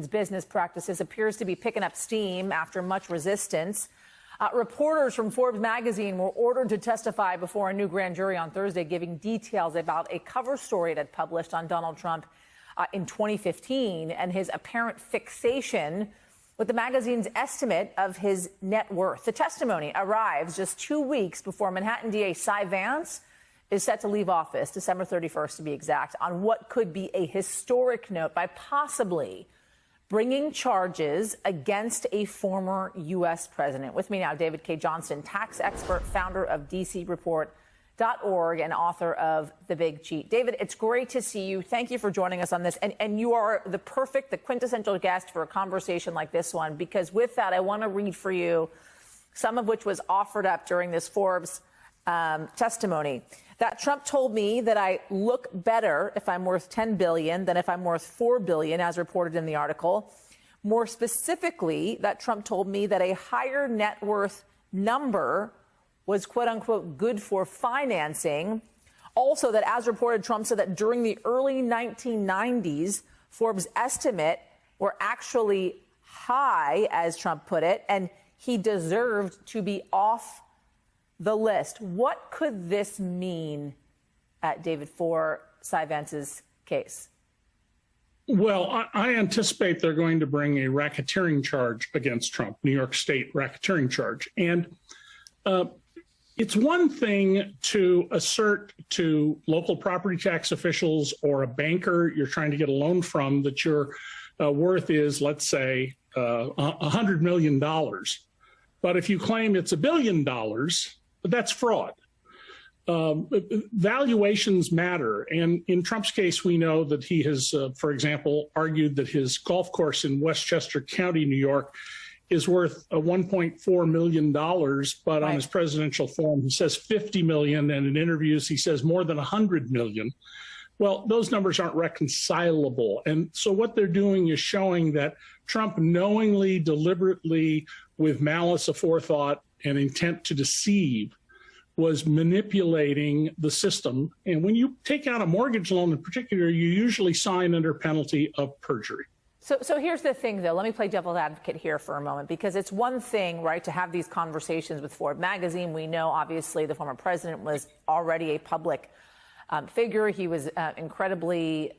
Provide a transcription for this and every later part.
business practices appears to be picking up steam after much resistance. Reporters from Forbes magazine were ordered to testify before a new grand jury on Thursday, giving details about a cover story that published on Donald Trump in 2015 and his apparent fixation with the magazine's estimate of his net worth. The testimony arrives just 2 weeks before Manhattan DA Cy Vance is set to leave office, December 31st to be exact, on what could be a historic note by possibly bringing charges against a former U.S. president. With me now, David Cay Johnston, tax expert, founder of DCReport.org, and author of The Big Cheat. David, it's great to see you. Thank you for joining us on this. And you are the quintessential guest for a conversation like this one, because with that, I want to read for you some of which was offered up during this Forbes testimony. That Trump told me that I look better if I'm worth $10 billion than if I'm worth $4 billion, as reported in the article. More specifically, that Trump told me that a higher net worth number was, quote unquote, good for financing. Also, that as reported, Trump said that during the early 1990s, Forbes' estimate were actually high, as Trump put it, and he deserved to be off the list. What could this mean, David, for Cy Vance's case? Well, I anticipate they're going to bring a racketeering charge against Trump, New York State racketeering charge. And it's one thing to assert to local property tax officials or a banker you're trying to get a loan from that your worth is, let's say, $100 million. But if you claim it's $1 billion, that's fraud. Valuations matter. And in Trump's case, we know that he has, for example, argued that his golf course in Westchester County, New York, is worth $1.4 million. But on his presidential form, he says $50 million. And in interviews, he says more than $100 million. Well, those numbers aren't reconcilable. And so what they're doing is showing that Trump knowingly, deliberately, with malice aforethought, and intent to deceive was manipulating the system. And when you take out a mortgage loan in particular, you usually sign under penalty of perjury. So here's the thing, though. Let me play devil's advocate here for a moment, because it's one thing, right, to have these conversations with Forbes magazine. We know, obviously, the former president was already a public figure. He was incredibly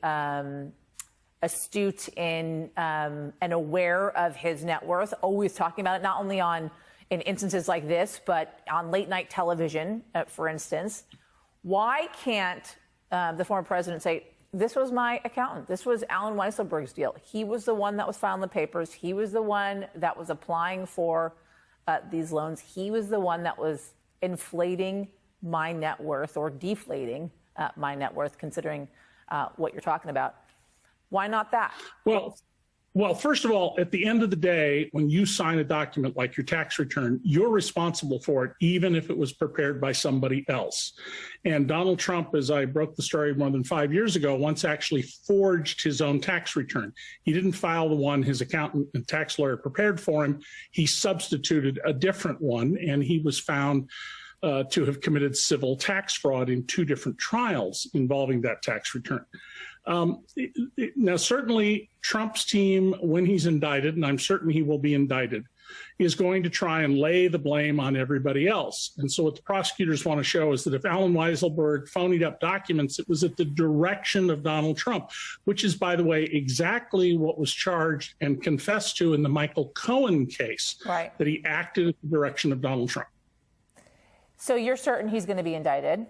astute in and aware of his net worth, always talking about it, not only in instances like this, but on late night television, for instance. Why can't the former president say, this was my accountant, this was Alan Weisselberg's deal, he was the one that was filing the papers, he was the one that was applying for these loans, he was the one that was inflating my net worth or deflating my net worth, considering what you're talking about? Why not that? Well, first of all, at the end of the day, when you sign a document like your tax return, you're responsible for it, even if it was prepared by somebody else. And Donald Trump, as I broke the story more than 5 years ago, once actually forged his own tax return. He didn't file the one his accountant and tax lawyer prepared for him. He substituted a different one, and he was found to have committed civil tax fraud in 2 different trials involving that tax return. Now, certainly Trump's team, when he's indicted, and I'm certain he will be indicted, is going to try and lay the blame on everybody else. And so what the prosecutors want to show is that if Alan Weisselberg phonied up documents, it was at the direction of Donald Trump, which is, by the way, exactly what was charged and confessed to in the Michael Cohen case, right, that he acted at the direction of Donald Trump. So you're certain he's going to be indicted?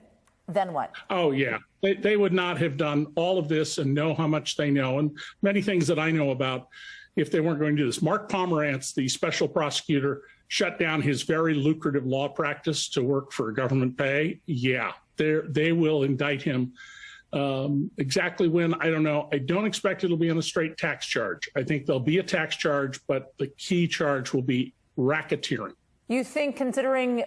Then what? Oh, yeah. They would not have done all of this and know how much they know, and many things that I know about, if they weren't going to do this. Mark Pomerantz, the special prosecutor, shut down his very lucrative law practice to work for government pay. Yeah, they will indict him. Exactly when, I don't know. I don't expect it'll be on a straight tax charge. I think there'll be a tax charge, but the key charge will be racketeering. You think, considering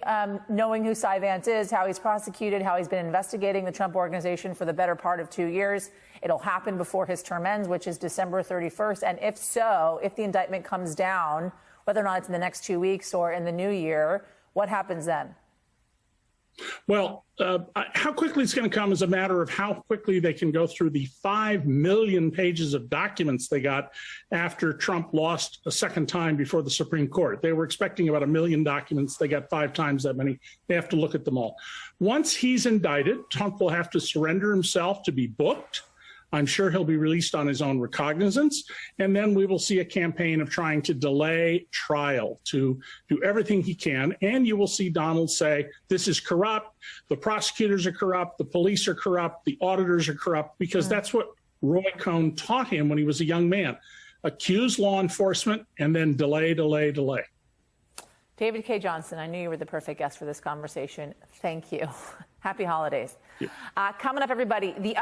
knowing who Cy Vance is, how he's prosecuted, how he's been investigating the Trump Organization for the better part of 2 years, it'll happen before his term ends, which is December 31st? And if so, if the indictment comes down, whether or not it's in the next 2 weeks or in the new year, what happens then? Well, how quickly it's going to come is a matter of how quickly they can go through the 5 million pages of documents they got after Trump lost a second time before the Supreme Court. They were expecting about 1 million documents. They got 5 times that many. They have to look at them all. Once he's indicted, Trump will have to surrender himself to be booked. I'm sure he'll be released on his own recognizance. And then we will see a campaign of trying to delay trial, to do everything he can. And you will see Donald say, this is corrupt. The prosecutors are corrupt. The police are corrupt. The auditors are corrupt, because that's what Roy Cohn taught him when he was a young man. Accuse law enforcement and then delay, delay, delay. David Cay Johnston, I knew you were the perfect guest for this conversation. Thank you. Happy holidays. Coming up, everybody, the